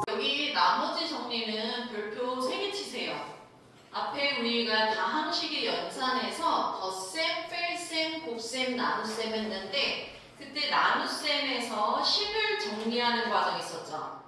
여기 나머지 정리는 별표 3개 치세요. 앞에 우리가 다항식의 연산에서 덧셈, 뺄셈, 곱셈, 나눗셈 했는데 그때 나눗셈에서 식을 정리하는 과정이 있었죠.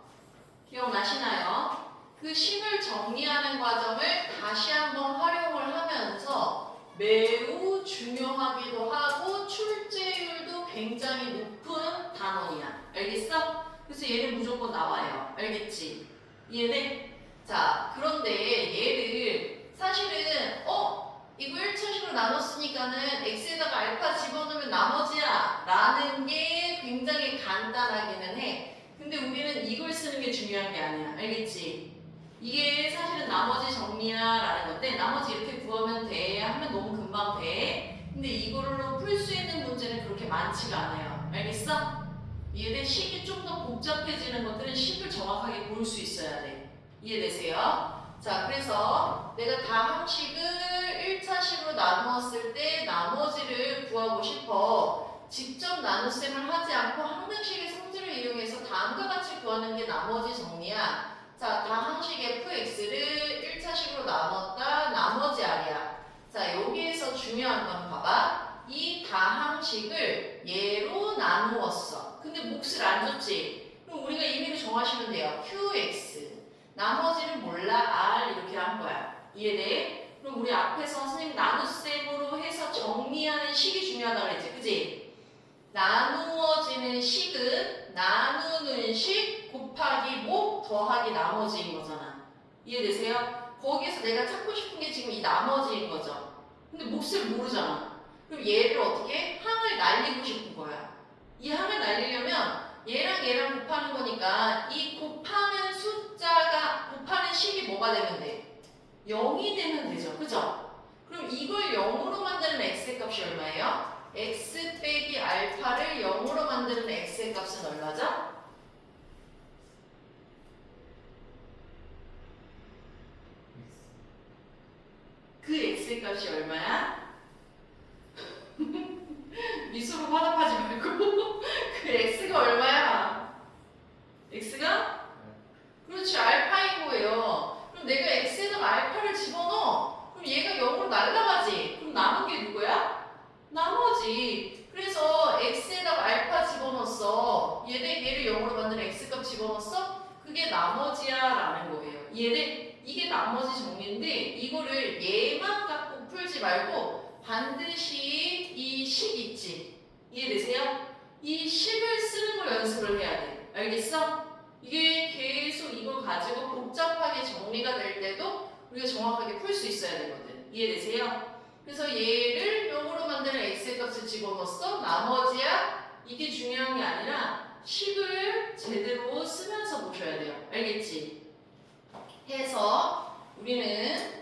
기억나시나요? 그 식을 정리하는 과정을 다시 한번 활용을 하면서 매우 중요하기도 하고 출제율도 굉장히 높은 단원이야. 알겠어? 그래서 얘는 무조건 나와요. 알겠지? 이해돼? 자, 그런데 얘를 사실은 이거 1차식으로 나눴으니까는 x에다가 알파 집어넣으면 나머지야 라는 게 굉장히 간단하기는 해. 근데 우리는 이걸 쓰는 게 중요한 게 아니야. 알겠지? 이게 사실은 나머지 정리야 라는 건데 나머지 이렇게 구하면 돼 하면 너무 금방 돼. 근데 이걸로 풀 수 있는 문제는 그렇게 많지가 않아요. 알겠어? 이해돼? 식이 좀 더 복잡해지는 것들은 식을 정확하게 볼 수 있어야 돼. 이해되세요? 자, 그래서 내가 다항식을 1차식으로 나누었을 때 나머지를 구하고 싶어. 직접 나눗셈을 하지 않고 항등식의 성질을 이용해서 다음과 같이 구하는 게 나머지 정리야. 자, 다항식 fx를 1차식으로 나눴다. 나머지 R이야. 자, 여기에서 중요한 건 봐봐. 이 다항식을 얘로 나누었어. 근데 몫을 안 줬지? 그럼 우리가 임의로 정하시면 돼요. qx. 나머지는 몰라. R 이렇게 한 거야. 이해돼? 그럼 우리 앞에서 선생님 나눗셈으로 해서 정리하는 식이 중요하다고 그랬지. 그지? 나누어지는 식은 나누는 식 곱하기 목 더하기 나머지인 거잖아. 이해되세요? 거기에서 내가 찾고 싶은 게 지금 이 나머지인 거죠. 근데 몫을 모르잖아. 그럼 얘를 어떻게? 항을 날리고 싶은 거야. 이 항을 날리려면 얘랑 얘랑 곱하는 거니까 이 곱하는 숫자가 곱하는 식이 뭐가 되면 돼? 0이 되면 되죠. 그죠? 그럼 이걸 0으로 만드는 x의 값이 얼마예요? x 빼기 알파를 0으로 만드는 x의 값은 얼마죠? 그 x의 값이 얼마야? 미소로 화답하지 말고 그 x가 얼마야? x가? 그렇지, 알파인 거예요. 그럼 내가 x에다가 알파를 집어넣어. 그럼 얘가 0으로 날아가지. 그럼 남은 게 누구야? 나머지. 그래서 x에다가 알파 집어넣었어. 얘를 0으로 만드는 x값 집어넣었어? 그게 나머지야 라는 거예요. 이해돼? 이게 나머지 정리인데 이거를 얘만 갖고 풀지 말고 반드시 이 식 있지? 이해되세요? 이 식을 쓰는 걸 연습을 해야 돼. 알겠어? 이게 계속 이걸 가지고 복잡하게 정리가 될 때도 우리가 정확하게 풀 수 있어야 되거든. 이해되세요? 그래서 얘를 0으로 만드는 x의 값을 집어넣었어? 나머지야? 이게 중요한 게 아니라 식을 제대로 쓰면서 보셔야 돼요. 알겠지? 해서 우리는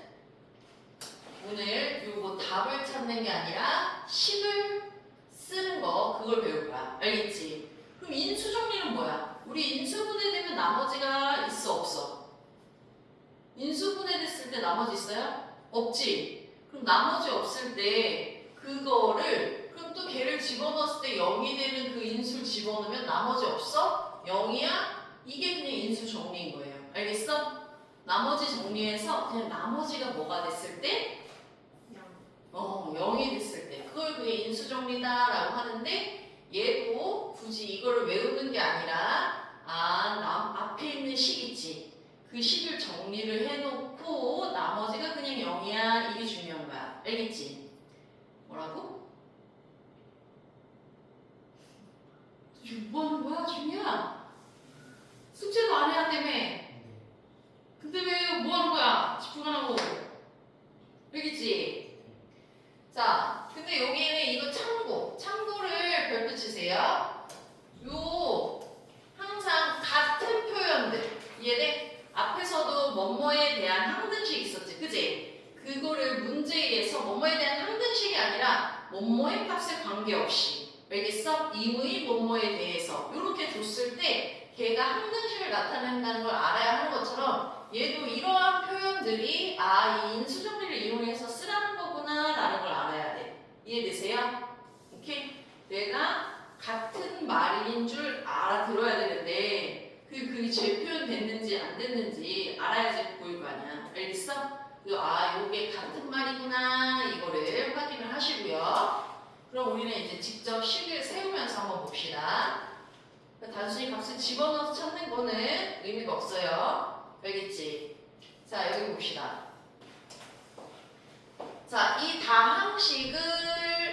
오늘 요거 답을 찾는 게 아니라 식을 쓰는 거 그걸 배울 거야. 알겠지? 그럼 인수 정리는 뭐야? 우리 인수분해되면 나머지가 있어 없어? 인수분해됐을 때 나머지 있어요? 없지? 그럼 나머지 없을 때 그거를 그럼 또 걔를 집어넣었을 때 0이 되는 그 인수를 집어넣으면 나머지 없어? 0이야? 이게 그냥 인수 정리인 거예요. 알겠어? 나머지 정리해서 그냥 나머지가 뭐가 됐을 때 0이 됐을 때 그걸 그게 인수 정리다 라고 하는데 얘도 굳이 이거를 외우는 게 아니라 앞에 있는 식 있지? 그 식을 정리를 해놓고 나머지가 그냥 0이야. 이게 중요한 거야. 알겠지? 뭐라고? 지금 뭐 하는 거야? 중이야? 숙제도 안 해야 되며. 근데 왜 뭐 하는 거야? 집중 안 하고. 알겠지? 자, 근데 여기는 이거 참고를 별표 치세요. 요 항상 같은 표현들 이해돼? 앞에서도 뭐뭐에 대한 항등식 있었지, 그지? 그거를 문제에서 뭐뭐에 대한 항등식이 아니라 뭐뭐의 값에 관계없이, 알겠어? 임의 뭐뭐에 대해서 이렇게 줬을 때 걔가 항등식을 나타낸다는 걸 알아야 하는 것처럼 얘도 이러한 표현들이 이 인수정리를 이용해서 쓰라는 거구나 라는 걸 알아야 돼. 이해되세요? 오케이? 내가 같은 말인 줄 알아들어야 되는데 그게 제 표현 됐는지 안 됐는지 알아야지 보일 거 아니야. 알겠어? 요게 같은 말이구나 이거를 확인을 하시고요. 그럼 우리는 이제 직접 식을 세우면서 한번 봅시다. 단순히 값을 집어넣어서 찾는 거는 의미가 없어요. 알겠지? 자, 여기 봅시다. 자, 이 다항식을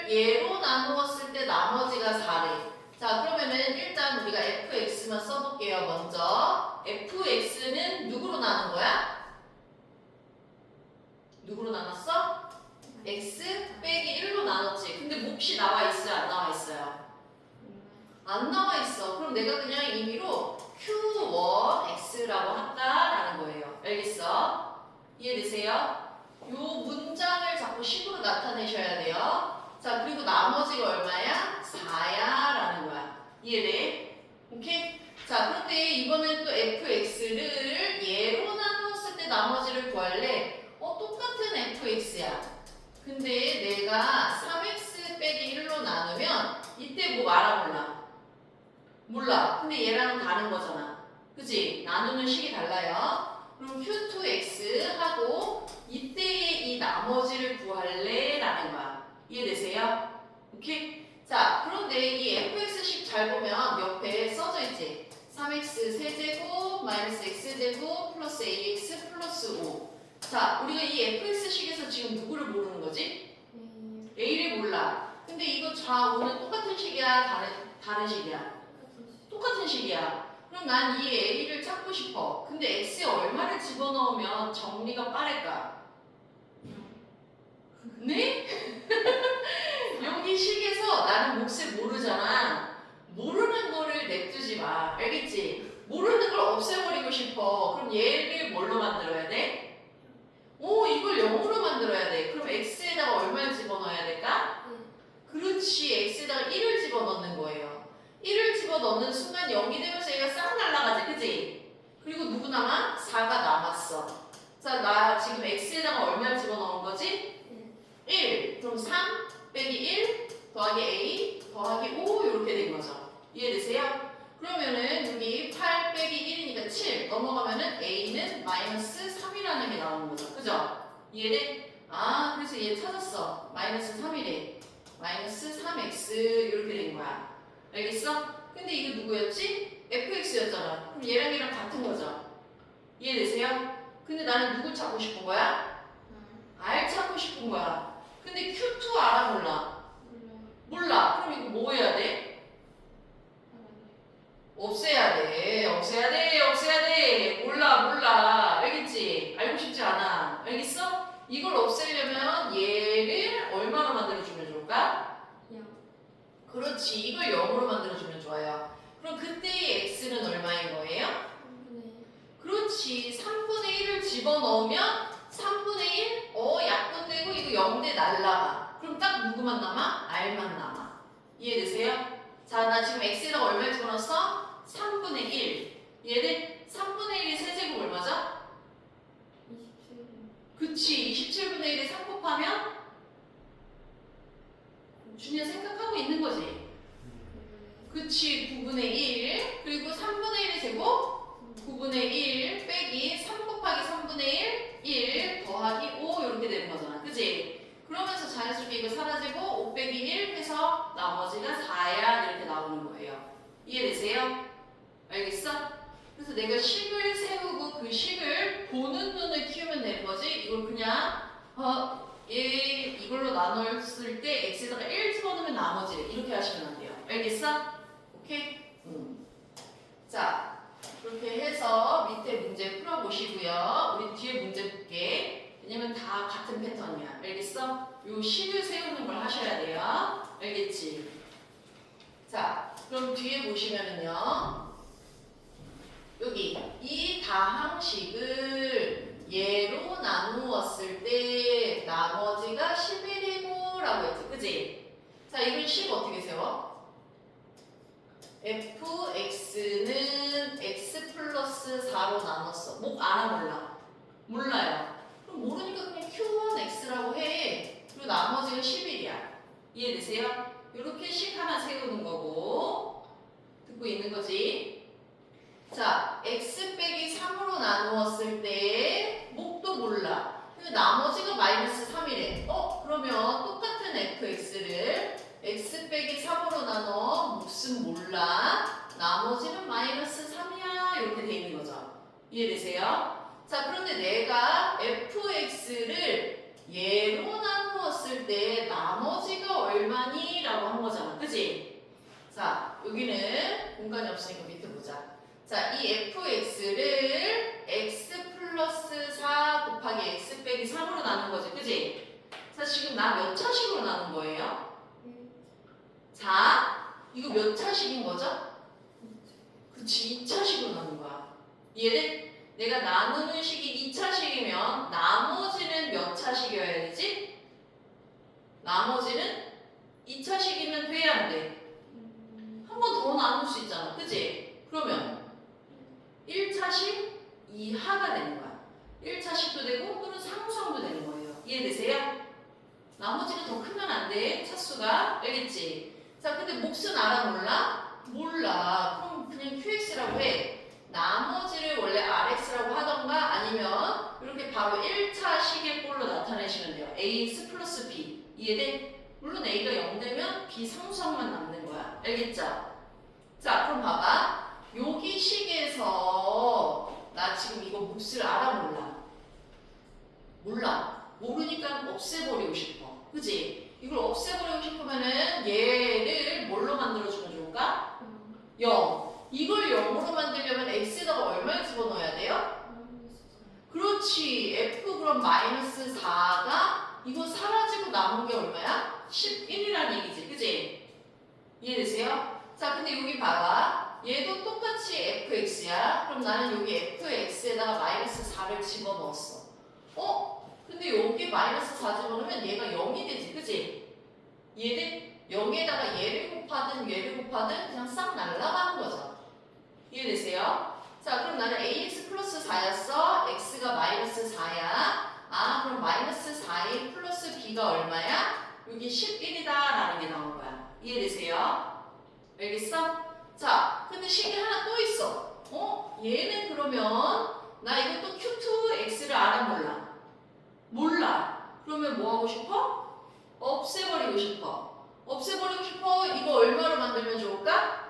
예로 나누었을 때 나머지가 4래. 자, 그러면은 일단 우리가 fx만 써볼게요. 먼저 fx는 누구로 나눈 거야? 누구로 나눴어? x 빼기 1로 나눴지. 근데 몫이 나와 있어요? 안 나와 있어요? 안 나와 있어. 그럼 내가 그냥 임의로 q1x라고 한다라는 거예요. 알겠어? 이해되세요? 요 문장을 자꾸 식으로 나타내셔야 돼요. 자, 그리고 나머지가 얼마야? 4야 라는 거야. 이해돼? 오케이? 자, 그런데 이번엔 또 fx를 예로 나누었을 때 나머지를 구할래? 똑같은 fx야. 근데 내가 3x 빼기 1로 나누면 이때 뭐 알아 몰라? 몰라. 근데 얘랑은 다른 거잖아. 그치? 나누는 식이 달라요. 그럼 q2x 하고 이때의 이 나머지를 구할래? 라는 거야. 이해되세요? 오케이? 자, 그런데 이 fx식 잘 보면 옆에 써져 있지? 3x 세제곱 마이너스 x제곱 플러스 ax 플러스 5. 자, 우리가 이 fx식에서 지금 누구를 모르는 거지? a를 몰라. 근데 이거 좌우는 똑같은 식이야? 다른 식이야? 똑같은 식이야. 그럼 난 이 a를 찾고 싶어. 근데 x에 얼마를 집어넣으면 정리가 빠를까? 네? 여기 식에서 나는 몫을 모르잖아. 모르는 거를 냅두지 마. 알겠지? 모르는 걸 없애버리고 싶어. 그럼 얘를 뭘로 만들어야 돼? 이걸 0으로 만들어야 돼. 그럼 x에다가 얼마를 집어넣어야 될까? 그렇지. x에다가 1을 집어넣는 거예요. 1을 집어넣는 순간 0이 되면서 얘가 싹 날아가지. 그치? 그리고 누구 남아? 4가 남았어. 자, 나 지금 x에다가 얼마를 집어넣은 거지? 1. 그럼 3 빼기 1 더하기 a 더하기 5 이렇게 된 거죠. 이해되세요? 그러면은 여기 8 빼기 1이니까 7 넘어가면은 a는 마이너스 3이라는 게 나오는 거죠. 그죠? 이해돼? 아, 그래서 얘 찾았어. 마이너스 3이래. 마이너스 3x 이렇게 된 거야. 알겠어? 근데 이거 누구였지? fx였잖아. 그럼 얘랑 같은 거죠. 이해되세요? 근데 나는 누구 찾고 싶은 거야? r 찾고 싶은 거야. 근데 q2 알아 몰라? 몰라. 그럼 이거 뭐 해야 돼? 없애야 돼. 없애야 돼. 없애야 돼. 몰라. 알겠지? 알고 싶지 않아. 알겠어? 이걸 없애려면 얘를 얼마로 만들어주면 좋을까? 0. 그렇지. 이걸 0으로 만들어주면 좋아요. 그럼 그때의 x는 얼마인 거예요? 3분의 그렇지. 3분의 1을 집어넣으면 3분의 1? 약분되고 이거 0대 날라가. 그럼 딱 누구만 남아? r만 남아. 이해되세요? 자, 나 지금 x에다가 얼마를 집어넣었어? 3분의 1. 얘는 3분의 1이 세제곱 얼마죠? 27. 그치. 27분의 1에 3 곱하면? 준이야 생각하고 있는 거지? 그치. 9분의 1. 그리고 3분의 1의 제곱? 9분의 1 빼기 3 곱하기 3분의 1, 1 더하기 5 이렇게 되는 거잖아. 그치? 그러면서 자연스럽게 이거 사라지고 5 빼기 1 해서 나머지가 4야 이렇게 나오는 거예요. 이해되세요? 알겠어? 그래서 내가 식을 세우고 그 식을 보는 눈을 키우면 되는 거지. 이걸 그냥 얘 이걸로 나눴을 때 x에다가 1 집어넣으면 나머지래. 이렇게 하시면 안 돼요. 알겠어? 오케이? 자, 그렇게 해서 밑에 문제 풀어보시고요. 우리 뒤에 문제 볼게. 왜냐면 다 같은 패턴이야. 알겠어? 요 식을 세우는 걸 하셔야 돼요. 알겠지? 자, 그럼 뒤에 보시면은요. 여기 이 다항식을 예로 나누었을 때 나머지가 11이고 라고 했지. 그치? 자, 이건 식 어떻게 세워? fx는 x 플러스 4로 나눴어. 목 알아 몰라? 몰라요. 그럼 모르니까 그냥 q1x라고 해. 그리고 나머지가 11이야. 이해되세요? 이렇게 식 하나 세우는 거고 듣고 있는 거지. 자, x 빼기 3으로 나누었을 때 목도 몰라. 근데 나머지가 마이너스 3이래. 그러면 똑같은 fx를 x 빼기 3으로 나눠 몫은 몰라. 나머지는 마이너스 3이야. 이렇게 돼 있는 거죠. 이해되세요? 자, 그런데 내가 fx를 얘로 나누었을 때 나머지가 얼마니? 라고 한 거잖아. 그지? 자, 여기는 공간이 없으니까 밑에 보자. 자, 이 fx를 x 플러스 4 곱하기 x 빼기 3으로 나눈 거지. 그지? 자, 지금 나 몇 차식으로 나눈 거예요? 자, 이거 몇 차식인 거죠? 그치, 2차식으로 나눈 거야. 이해돼? 내가 나누는 식이 2차식이면 나머지는 몇 차식이어야 되지? 나머지는 2차식이면 돼야 안 돼? 한 번 더 나눌 수 있잖아. 그치? 그러면 1차식 이하가 되는 거야. 1차식도 되고 또는 상수항도 되는 거예요. 이해되세요? 나머지가 더 크면 안 돼. 차수가. 알겠지? 자, 근데 몫은 알아 몰라? 몰라. 그럼 그냥 QX라고 해. 나머지를 원래 RX라고 하던가 아니면 이렇게 바로 1차식의 꼴로 나타내시면 돼요. AX 플러스 B. 이해돼? 물론 A가 0 되면 B 상수항만 남는 거야. 알겠죠? 자, 그럼 봐봐. 여기 식에서 나 지금 이거 몫을 알아 몰라? 몰라. 모르니까 없애버리고 싶어. 그지? 이걸 없애버리고 싶으면은 얘를 뭘로 만들어주면 좋을까? 0. 이걸 0으로 만들려면 x에다가 얼마를 집어넣어야 돼요? 그렇지. f 그럼 마이너스 4가 이거 사라지고 남은 게 얼마야? 11이라는 얘기지. 그지? 이해되세요? 자, 근데 여기 봐봐. 얘도 똑같이 fx야. 그럼 나는 여기 fx에다가 마이너스 4를 집어넣었어. 근데 여기 마이너스 4 집어넣으면 얘가 0이 되지. 그지? 얘를 0에다가 얘를 곱하든 그냥 싹 날아가는 거죠. 이해되세요? 자, 그럼 나는 ax 플러스 4였어. x가 마이너스 4야. 아, 그럼 마이너스 4인 플러스 b가 얼마야? 여기 11이다 라는 게 나온 거야. 이해되세요? 알겠어? 자, 근데 식이 하나 또 있어. 얘는 그러면 나 이것도 q2x를 알아 몰라? 몰라. 그러면 뭐 하고 싶어? 없애버리고 싶어. 없애버리고 싶어. 이거 얼마로 만들면 좋을까?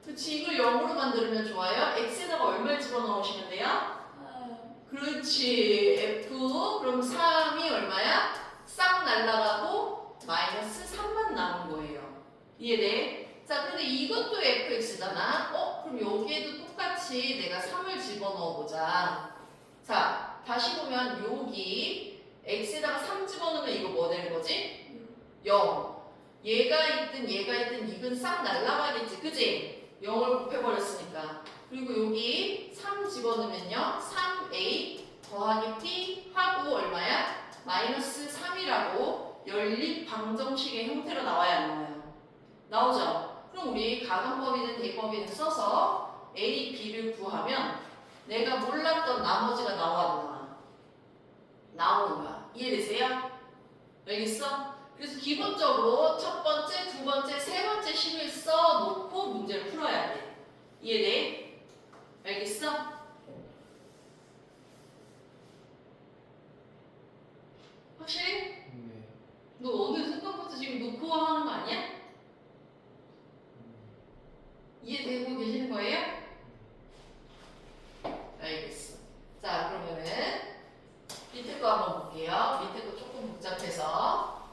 그치, 이걸 0으로 만들면 좋아요. x에다가 얼마를 집어넣으시면 돼요? 그렇지. f 그럼 3이 얼마야? 싹 날라가고 마이너스 3만 남은 거예요. 이해돼? 자, 근데 이것도 fx잖아. 그럼 여기에도 똑같이 내가 3을 집어넣어보자. 자, 다시 보면 여기 x에다가 3 집어넣으면 이거 뭐 되는 거지? 0. 얘가 있든 이건 싹 날라가겠지. 그지? 0을 곱해버렸으니까. 그리고 여기 3 집어넣으면요. 3a 더하기 p 하고 얼마야? 마이너스 3이라고 연립 방정식의 형태로 나와야 안 나와요? 나오죠? 그럼 우리 가분법이든 대법이든 써서 a, b를 구하면 내가 몰랐던 나머지가 나와 안 나와? 나오는 거야. 이해되세요? 알겠어? 그래서 기본적으로 첫 번째, 두 번째, 세 번째 식을 써놓고 문제를 풀어야 돼. 이해돼? 알겠어? 확실히? 네. 너 오늘 생각부터 지금 놓고 하는 거 아니야? 이해되고 계시는 거예요? 알겠어. 자, 그러면은 밑에 거 한번 볼게요. 밑에 거 조금 복잡해서.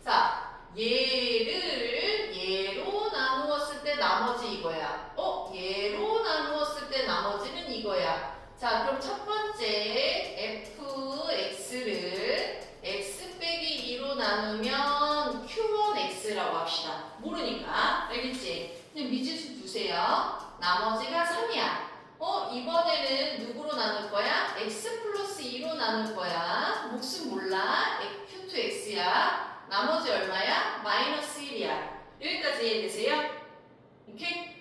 자, 얘를 얘로 나누었을 때 나머지 이거야. 얘로 나누었을 때 나머지는 이거야. 자, 그럼 첫 번째 fx를 x 빼기 2로 나누면 q1x라고 합시다. 모르니까. 알겠지? 그냥 미지수 두세요. 나머지가 3이야. 이번에는 누구로 나눌 거야? x 플러스 2로 나눌 거야. 몫은 몰라. q2x야. 나머지 얼마야? 마이너스 1이야. 여기까지 이해되세요? 오케이?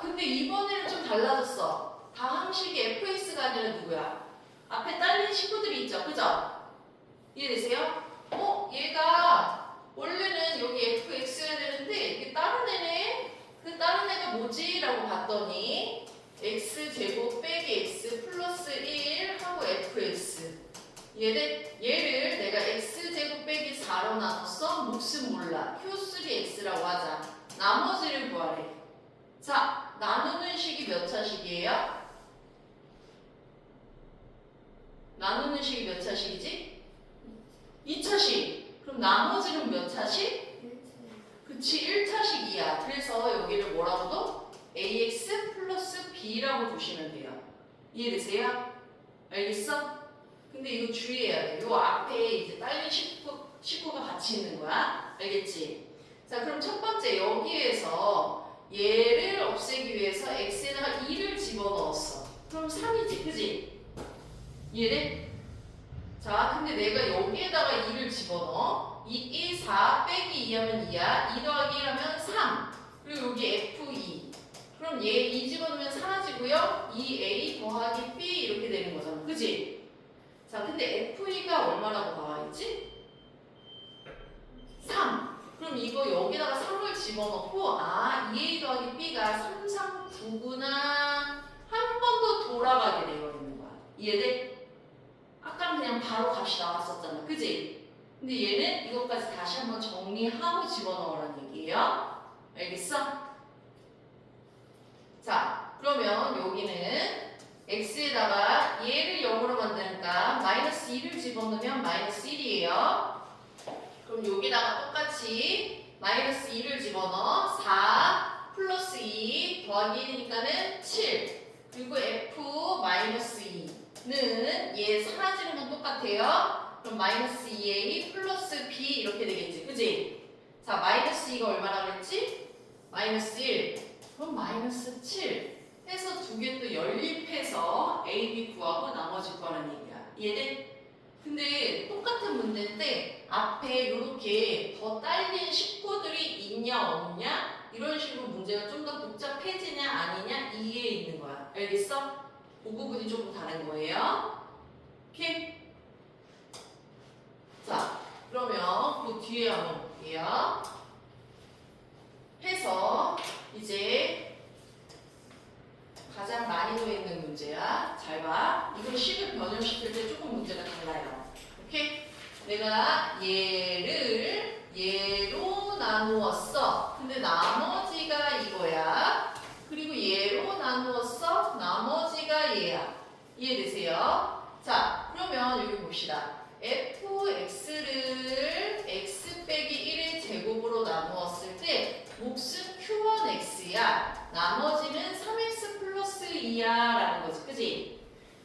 근데 이번에는 좀 달라졌어. 다항식이 fx가 아니라 누구야? 앞에 딸린 식구들이 있죠. 그죠? 이해되세요? 얘가 원래는 여기 fx여야 되는데 이게 다른 애네? 그 다른 봤더니 x제곱 빼기 x 플러스 1 하고 fx 얘를 내가 x제곱 빼기 4로 나눴어. 몫은 몰라. q3x라고 하자. 나머지를 구하래. 자, 나누는 식이 몇 차식이에요? 나누는 식이 몇 차식이지? 2차식. 그럼 나머지는 몇 차식? 그치, 1차식이야. 그래서 여기를 뭐라고도? ax 플러스 b라고 두시면 돼요. 이해되세요? 알겠어? 근데 이거 주의해야 돼. 요 앞에 이제 딸린 식구가 같이 있는 거야. 알겠지? 자, 그럼 첫 번째 여기에서 얘를 없애기 위해서 x에다가 2를 집어넣었어. 그럼 3이지, 그지? 이해돼? 자, 근데 내가 여기에다가 2를 집어넣어. 2, 4 빼기 2 하면 2야. 2 더하기 1 하면 3. 그리고 여기 F2. 그럼 얘 2 집어넣으면 사라지고요. 2A 더하기 B 이렇게 되는 거잖아. 그지? 자, 근데 F2가 얼마라고 나와있지? 3. 그럼 이거 여기다가 3을 집어넣고 2A 더하기 B가 3, 3, 9구나 한 번 더 돌아가게 되어 있는 거야. 이해돼? 아까는 그냥 바로 값이 나왔었잖아. 그지? 근데 얘는 이것까지 다시 한번 정리하고 집어넣으라는 얘기예요. 알겠어? 자, 그러면 여기는 x에다가 얘를 0으로 만드니까 마이너스 2를 집어넣으면 마이너스 1이에요. 그럼 여기다가 똑같이 마이너스 2를 집어넣어. 4 플러스 2 더하기 1이니까는 7. 그리고 f 마이너스 2는 얘 사라지는 건 똑같아요. 그럼 마이너스 2a 플러스 b 이렇게 되겠지. 그지? 자, 마이너스 2가 얼마나 그랬지? 마이너스 1. 그럼 마이너스 7 해서 두 개 또 연립해서 a, b 구하고 나머지 구하는 얘기야. 이해돼? 근데 똑같은 문제인데 앞에 이렇게 더 딸린 식구들이 있냐 없냐 이런 식으로 문제가 좀 더 복잡해지냐 아니냐 이게 있는 거야. 알겠어? 그 부분이 조금 다른 거예요. 오케이? 자, 그러면 그 뒤에 한번 볼게요. 해서 이제 가장 많이 놓여있는 문제야. 잘 봐. 이걸 식을 변형시킬 때 조금 문제가 달라요. 오케이? 내가 얘를 얘로 나누었어. 근데 나머지가 이거야. 그리고 얘로 나누었어. 나머지가 얘야. 이해되세요? 자, 그러면 여기 봅시다. fx를 x 빼기 1의 제곱으로 나누었을 때 몫은 q1x야. 나머지는 3x 플러스 2야 라는 거지. 그지?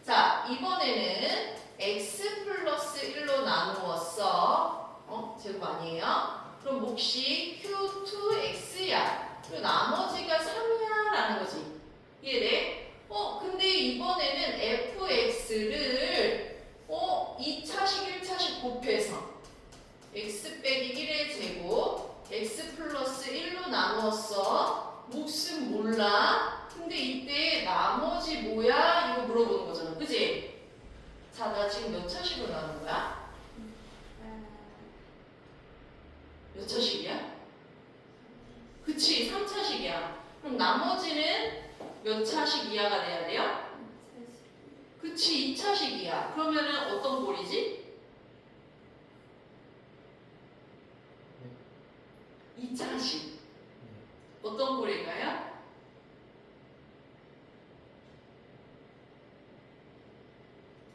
자, 이번에는 x 플러스 1로 나누었어. 제곱 아니에요? 그럼 몫이 q2x야. 그리고 나머지가 3이야 라는 거지. 이해돼? 근데 이번에는 fx를 2차식 1차식 곱해서 x 빼기 1의 제곱 x 플러스 1로 나누었어. 몫은 몰라. 근데 이때 나머지 뭐야? 이거 물어보는 거잖아. 그지? 자, 나 지금 몇 차식으로 나눈 거야? 몇 차식이야? 그치, 3차식이야. 그럼 나머지는 몇 차식 이하가 돼야 돼요? 그치, 2차식이야. 그러면은 어떤 꼴이지? 2차식. 어떤 꼴일까요?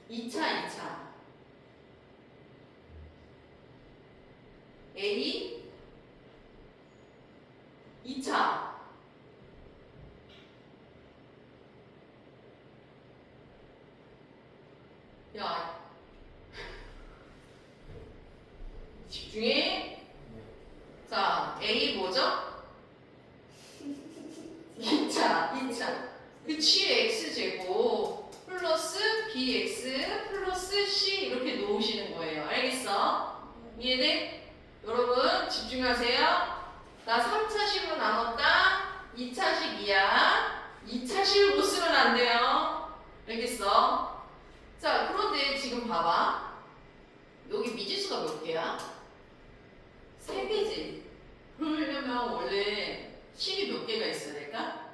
2차. A 2차. 야, 집중해. 자, A 뭐죠? 2차. 그치, x제곱 플러스 bx 플러스 c 이렇게 놓으시는 거예요. 알겠어? 이해돼? 여러분 집중하세요. 나 3차식으로 나눴다. 2차식이야. 2차식을 못 쓰면 안 돼요. 알겠어? 자, 그런데 지금 봐봐. 여기 미지수가 몇 개야? 3개지. 그러려면 원래 식이 몇 개가 있어야 될까?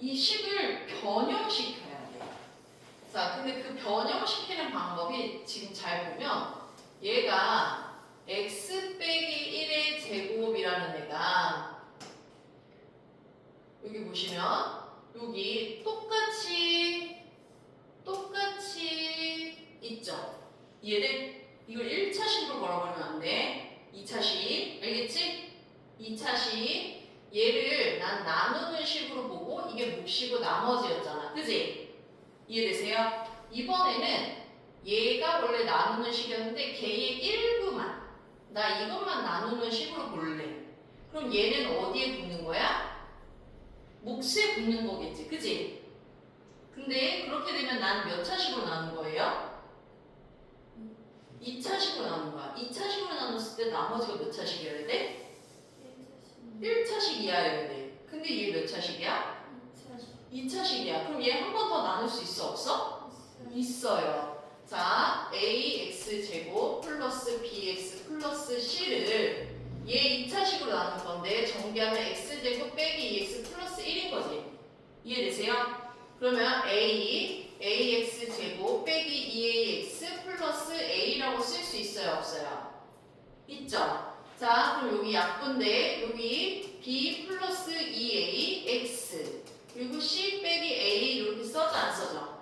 이 식을 변형시켜야 돼. 자, 근데 그 변형시키는 방법이 지금 잘 보면 얘가 x 빼기 1의 제곱이라는 애가 여기 보시면 여기 똑같이 있죠? 얘를 이걸 1차식으로 걸어버리면 안 돼. 2차식 알겠지? 2차식 얘를 난 나누는 식으로 보고 이게 몫이고 나머지였잖아. 그지? 이해되세요? 이번에는 얘가 원래 나누는 식이었는데 걔의 일부만 나 이것만 나누는 식으로 볼래. 그럼 얘는 어디에 붙는 거야? 몫에 붙는 거겠지. 그지? 근데 그렇게 되면 난 몇 차식으로 나눈 거예요? 2차식으로 나눈 거야. 2차식으로 나눴을 때 나머지가 몇 차식이어야 돼? 1차식 이하여야 돼. 근데 얘 몇 차식이야? 2차식이야. 그럼 얘 한 번 더 나눌 수 있어? 없어? 있어요. 자, ax제곱 플러스 bx 플러스 c를 얘 2차식으로 나눌 건데 정비하면 x제곱 빼기 2x 플러스 1인 거지. 이해되세요? 그러면 ax제곱 빼기 2ax 플러스 a라고 쓸 수 있어요? 없어요? 있죠? 자, 그럼 여기 약분데 여기 b 플러스 2ax 그리고 c 빼기 a 이렇게 써져 안 써져?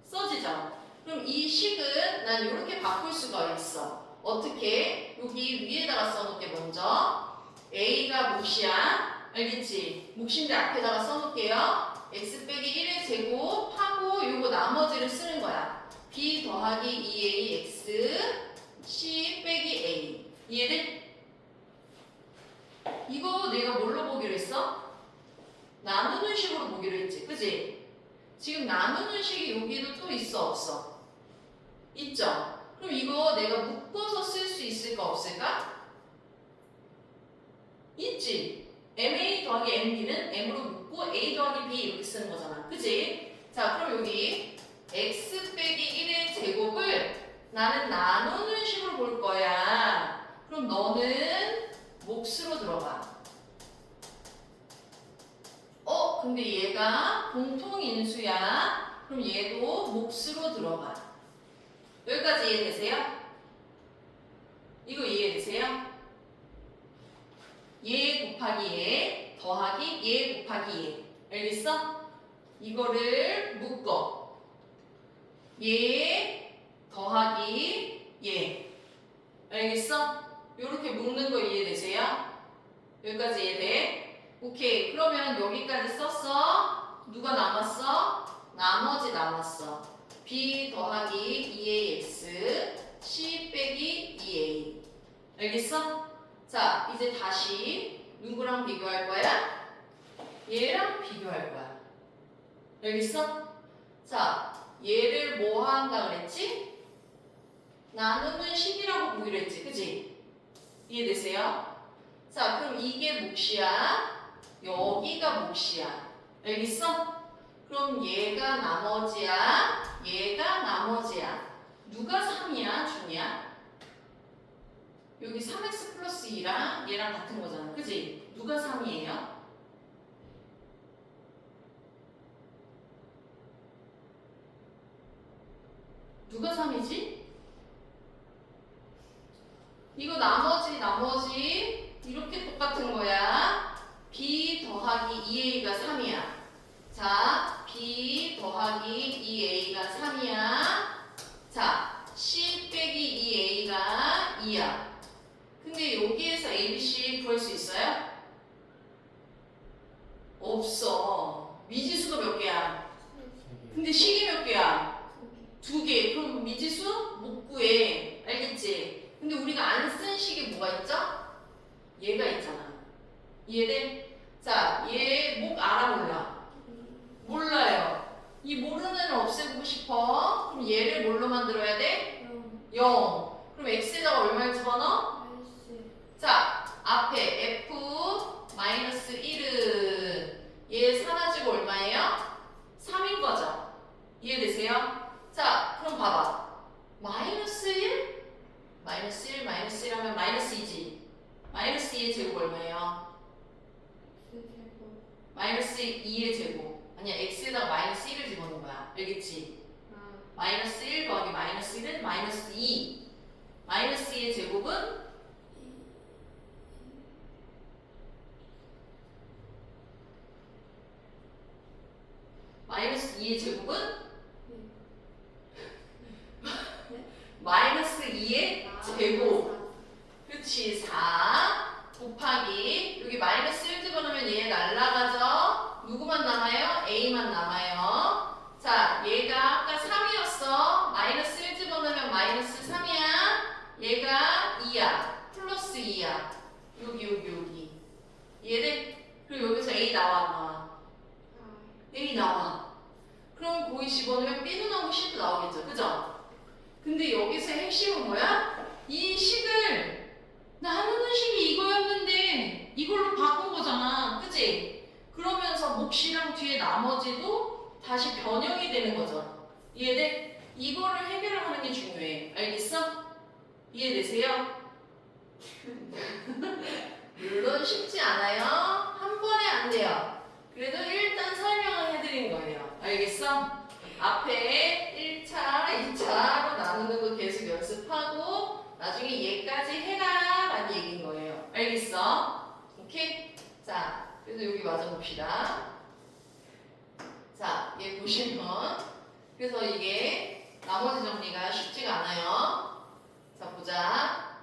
써지죠? 그럼 이 식은 난 이렇게 바꿀 수가 있어. 어떻게? 여기 위에다가 써놓을게 먼저. a가 몫이야. 알겠지? 몫인데 앞에다가 써놓을게요. x 빼기 1의 제곱 하고 요거 나머지를 쓰는 거야. b 더하기 2ax c 빼기 a. 이해돼? 이거 내가 뭘로 보기로 했어? 나누는 식으로 보기로 했지. 그지? 지금 나누는 식이 여기도 또 있어 없어? 있죠? 그럼 이거 내가 묶어서 쓸 수 있을까 없을까? 있지? ma 더하기 mb는 m으로 묶고 a 더하기 b 이렇게 쓰는 거잖아. 그지? 자, 그럼 여기 x 빼기 1의 제곱을 나는 나누는 식으로 볼 거야. 그럼 너는 몫으로 들어가. 근데 얘가 공통인수야. 그럼 얘도 몫으로 들어가. 여기까지 이해되세요? 이거 이해되세요? 얘 곱하기 얘 더하기 얘 곱하기 얘. 알겠어? 이거를 묶어. 얘 더하기 얘. 알겠어? 요렇게 묶는 거 이해되세요? 여기까지 이해돼? 오케이. 그러면 여기까지 썼어. 누가 남았어? 나머지 남았어. b 더하기 2ax c 빼기 2a. 알겠어? 자, 이제 다시 누구랑 비교할 거야? 얘랑 비교할 거야. 알겠어? 자, 얘를 뭐 한다 그랬지? 나누는 식이라고 보기로 했지. 그치? 이해되세요? 자, 그럼 이게 몫이야. 여기가 몫이야. 알겠어? 그럼 얘가 나머지야. 얘가 나머지야. 누가 3이야? 중이야? 여기 3x 플러스 2랑 얘랑 같은 거잖아. 그지? 누가 3이에요? 누가 3이지? 이거 나머지 이렇게 똑같은 거야. b 더하기 2a가 3이야. 자, b 더하기 2a가 3이야. 자, c 빼기 2a가 2야. 근데 여기에서 a, b, c 구할 수 있어요? 없어. 미지수가 몇 개야? 근데 식이 몇 개야? 2개. 그럼 미지수 못 구해. 알겠지? 근데 우리가 안 쓴 식이 뭐가 있죠? 얘가 있잖아. 이해돼? 자, 얘 목 알아 몰라? 몰라요. 이 모르는 애를 없애고 싶어. 그럼 얘를 뭘로 만들어야 돼? 0. 그럼 x에다가 얼마를 집어넣어? 자, 앞에 f-1은 얘 사라지고 얼마예요? 3인 거죠? 이해되세요? 자, 그럼 봐봐. 마이너스 1? 마이너스 1, 마이너스 1 하면 마이너스 2지. 마이너스 2의 제곱 얼마예요? 마이너스 2의 제곱. 아니야, x에다가 마이너스 1을 집어넣은 거야. 알겠지? 마이너스 1 더하기 마이너스 1은 마이너스 2. 마이너스 2의 제곱은 마이너스 2의 제곱은 마이너스 2의 제곱. 그치? 4 곱하기 여기 마이너스 1 집어넣으면 얘 날라가죠? 누구만 남아요? a만 남아요. 자, 얘가 아까 3이었어. 마이너스 1 집어넣으면 마이너스 3이야. 얘가 2야. 플러스 2야. 여기. 얘는 그리고 여기서 a 나와. a 나와. 그럼 거기 집어넣으면 b도 나오고 c도 나오겠죠. 그죠? 근데 여기서 핵심은 뭐야? 이 식을 나누는 식이 이거였는데 이걸로 바꾼 거잖아. 그치? 그러면서 몫이랑 뒤에 나머지도 다시 변형이 되는 거죠. 이해돼? 이거를 해결을 하는 게 중요해. 알겠어? 이해되세요? 물론 쉽지 않아요. 한 번에 안 돼요. 그래도 일단 설명을 해드린 거예요. 알겠어? 앞에 1차, 2차로 나누는 거 계속 연습하고 나중에 얘까지 해라 라는 얘기인 거예요. 알겠어? 오케이? 자, 그래서 여기 맞아봅시다. 자, 얘 보시면 그래서 이게 나머지 정리가 쉽지가 않아요. 자, 보자.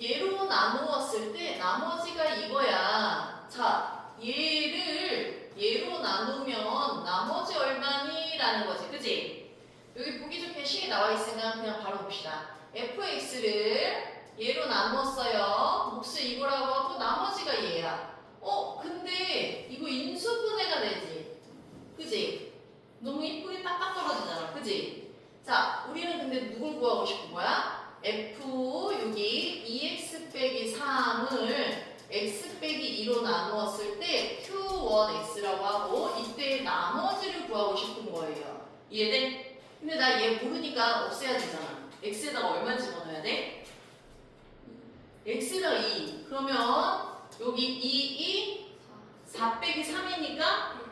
얘로 나누었을 때 나머지가 이거야. 자, 얘로 나누면 나머지 얼마니? 라는 거지. 그지? 여기 보기 좋게 식이 나와 있으니까 그냥 바로 봅시다. fx를 얘로 나누었어요. 몫을 이거라고 하고 나머지가 얘야. 근데 이거 인수분해가 되지. 그지? 너무 이쁘게 딱딱 떨어지잖아. 그지? 자, 우리는 근데 누굴 구하고 싶은 거야? f 여기 2x 빼기 3을 x 빼기 2로 나누었을 때 q1x라고 하고 이때 나머지를 구하고 싶은 거예요. 이해돼? 근데 나 얘 모르니까 없애야 되잖아. x에다가 얼마 집어넣어야 돼? x에다가 2. 그러면 여기 2, 4 빼기 3이니까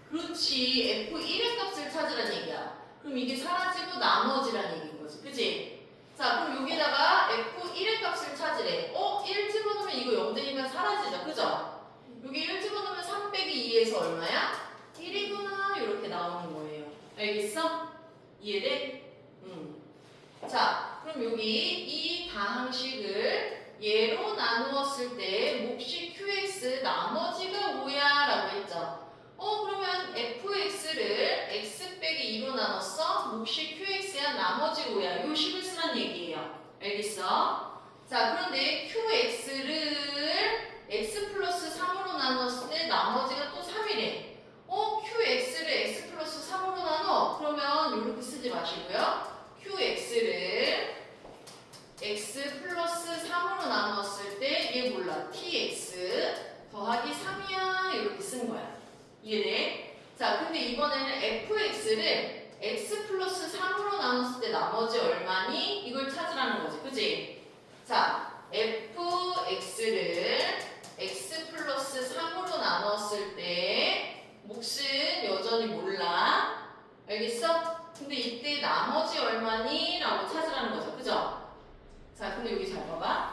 그렇지. f1의 값을 찾으란 얘기야. 그럼 이게 사라지고 나머지란 얘기인 거지. 그치? 자, 그럼 여기다가 f1의 값을 찾으래. 1 집어넣으면 이거 0되니까 사라지죠. 그죠? 여기 1 집어넣으면 3 빼기 2에서 얼마야? 1이구나. 이렇게 나오는 거예요. 알겠어? 이해돼? 자, 그럼 여기 이 다항식을 얘로 나누었을 때 몫이 qx 나머지가 5야 라고 했죠. 그러면 fx를 x 빼기 2로 나눴어. 몫이 qx야 나머지 5야. 요 식을 쓰란 얘기예요. 알겠어? 자, 그런데 qx를 x 플러스 3으로 나눴을 때 나머지가 또 3이래. qx를 x 플러스 3으로 나눠. 그러면 이렇게 쓰지 마시고요. qx를 x 플러스 3으로 나눴을 때 얘 몰라. tx 더하기 3이야. 이렇게 쓴 거야. 이해돼? 자, 근데 이번에는 fx를 x 플러스 3으로 나눴을 때 나머지 얼마니? 이걸 찾으라는 거지. 그치? 자, fx를 x 플러스 3으로 나눴을 때 몫은 여전히 몰라. 알겠어? 근데 이때 나머지 얼마니? 라고 찾으라는 거죠. 그죠? 자, 근데 여기 잘 봐봐.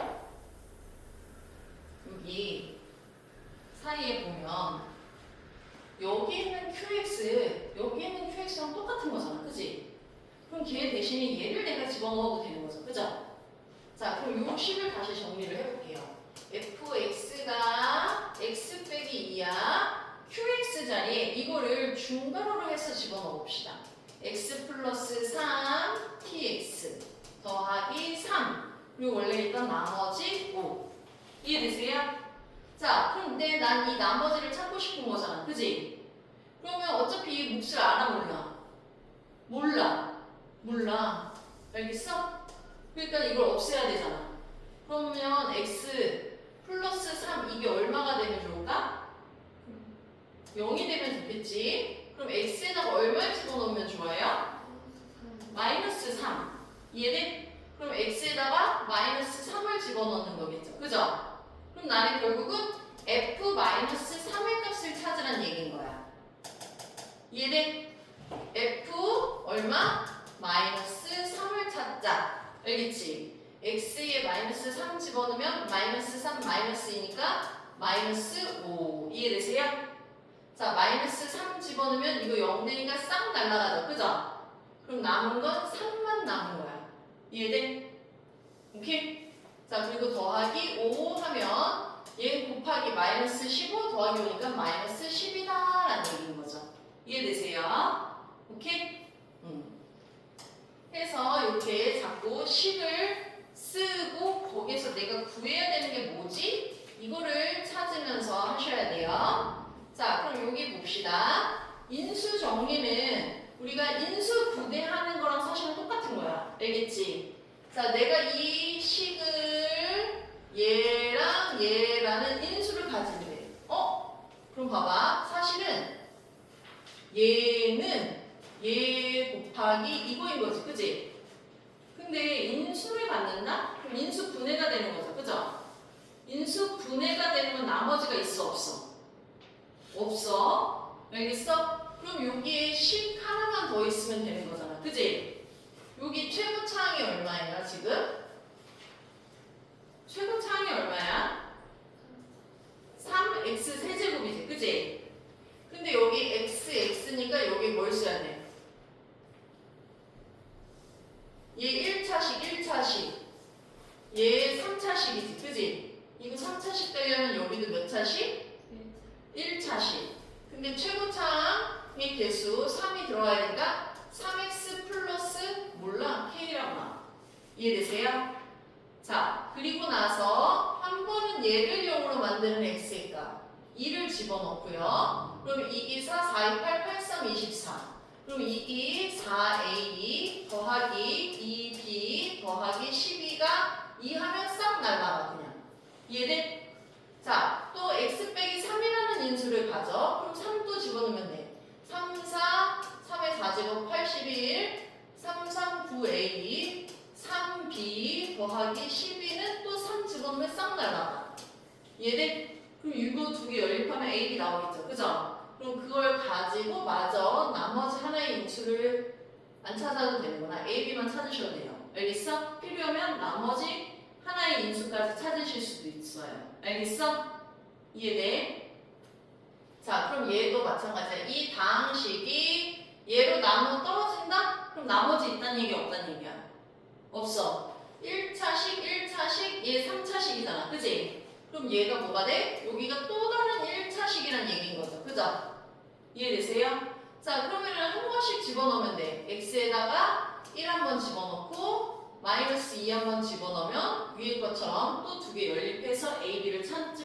여기 사이에 보면 여기 있는 qx, 여기 있는 qx랑 똑같은 거잖아. 그지? 그럼 걔 대신에 얘를 내가 집어넣어도 되는 거죠. 그죠? 자, 그럼 요 식을 다시 정리를 해볼게요. fx가 x 빼기 2야. qx 자리에 이거를 중괄호로 해서 집어넣어 봅시다. x 플러스 3 tx 더하기 3 그리고 원래 일단 나머지 5 이해되세요? 자, 그런데 난 이 나머지를 찾고 싶은 거잖아. 그지? 그러면 어차피 이 몫을 알아 몰라? 몰라. 알겠어? 그러니까 이걸 없애야 되잖아. 그러면 x 플러스 3 이게 얼마가 되면 좋을까? 0이 되면 좋겠지? 그럼 x에다가 얼마를 집어넣으면 좋아요? 마이너스 3. 이해돼? 그럼 x에다가 마이너스 3을 집어넣는 거겠죠. 그죠? 그럼 나는 결국은 f-3의 값을 찾으란 이해돼? F 얼마? 마이너스 3을 찾자. 알겠지? x에 마이너스 3 집어넣으면 마이너스 3 마이너스 2니까 마이너스 5. 이해되세요? 자, 마이너스 3 집어넣으면 이거 0 되니까 싹 날아가죠. 그죠? 그럼 남은 건 3만 남은 거야. 이해돼? 오케이? 자, 그리고 더하기 5 하면 얘 곱하기 마이너스 15 더하기 5니까 마이너스 10이다 라는 얘기인 거죠. 이해되세요? 오케이? 해서 이렇게 자꾸 식을 쓰고 거기에서 내가 구해야 되는 게 뭐지? 이거를 찾으면서 하셔야 돼요. 자, 그럼 여기 봅시다. 인수 정리는 우리가 인수 분해하는 거랑 사실은 똑같은 거야. 알겠지? 자, 내가 이 식을 얘랑 얘라는 인수를 가지면 돼. 그럼 봐봐. 사실은 얘는 얘 곱하기 이거인 거지. 그지? 근데 인수를 갖는다? 그럼 인수 분해가 되는 거죠. 그죠? 인수 분해가 되는 건 나머지가 있어 없어? 없어. 알겠어? 그럼 여기에 식 하나만 더 있으면 되는 거잖아. 그지? 여기 최고차항이 얼마예요 지금? 최고차항이 얼마야? 3x 세제곱이지. 그지? 근데 여기 x니까 여기 뭘 써야 돼? 얘 1차식 얘 3차식이지. 그지? 이거 3차식 되려면 여기도 몇 차식? 1차식. 근데 최고차항의 개수 3이 들어가야 되니까 3x 플러스 몰라 k라고 나와. 이해되세요? 자, 그리고 나서 한 번은 얘를 0으로 만드는 x의 값 2를 집어넣고요. 그럼 2, 2, 4, 4, 2, 8, 8, 3, 24. 그럼 2, 2, 4a 더하기 2b 더하기 12가 2 하면 싹 날라가 그냥. 이해돼? 자, 또 x 빼기 3이라는 인수를 가져. 그럼 3도 집어넣으면 돼. 3, 4, 3의 4제곱 81, 3, 3, 9a, 3b 더하기 12는 또 3 집어넣으면 싹 날라가. 이해돼? 그럼 이거 두 개 연립하면 a, b 나오겠죠. 그죠? 그럼 그걸 가지고 마저 나머지 하나의 인수를 안 찾아도 되는구나. a, b만 찾으셔도 돼요. 알겠어? 필요하면 나머지 하나의 인수까지 찾으실 수도 있어요. 알겠어? 이해돼? 자, 그럼 얘도 마찬가지야. 이 다항식이 얘로 나누어 떨어진다? 그럼 나머지 있다는 얘기 없다는 얘기야? 없어. 1차식, 얘 3차식이잖아. 그지? 그럼 얘가 뭐가 돼? 여기가 또 다른 1차식이란 얘기인 거죠. 그죠? 이해되세요? 자, 그러면은 한 번씩 집어넣으면 돼. x에다가 1 한 번 집어넣고 마이너스 2 한 번 집어넣으면 위에 것처럼 또 두 개 연립해서 a, b를 찾지